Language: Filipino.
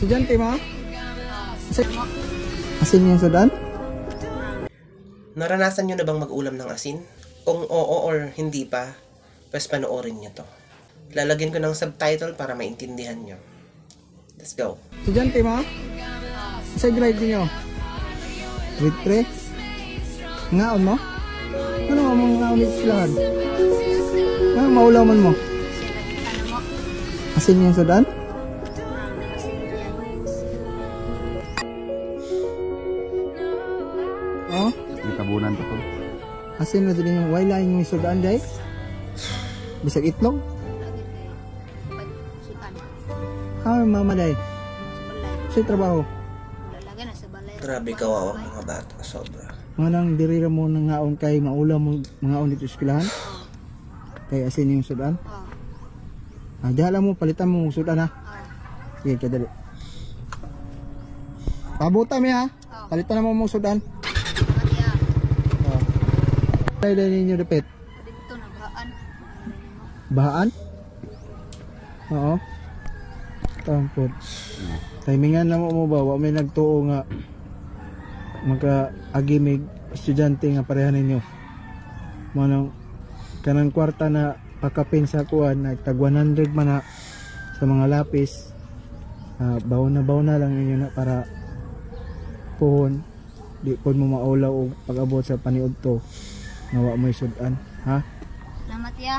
Estudyante mo? Asin yung sudan? Naranasan nyo na bang mag-ulam ng asin? Kung oo or hindi pa, pues panoorin nyo to. Lalagyan ko ng subtitle para maintindihan nyo. Let's go. Estudyante mo? Sa grade niyo? Grade 3? Ngaon mo? Ano nga mong ngaon ito silahan? Ano maulaman mo? Asin yung sudan? Oh? May tabunan to po. Asin na din yung wala yung sudan day? Bisag itlog? Mama day? Sa trabaho? Grabe kawawa mga bata, sobra. Mga nang dirira mo nang ngaon kay maulam mo ngaon dito sa eskwelahan? Kay asin yung sudan? Dihala mo, palitan mo yung sudan ha? Sige, kadali. Pabuta mi ha? Palitan na mo yung sudan. Tayo ninyo dapit? Dito na, bahaan. Bahaan? Oo. Tampod. Timingan na mo ba? Wa may nagtuo nga magka-agimig estudyante nga pareha ninyo. Manang kanang kwarta na pakapin sa kuan nagtag 100 man na sa mga lapis. Baon na lang ninyo na para puhon. Di po mo maulaw o pag-abot sa paniudto. Nawa mo sudan, ha? Salamat ya.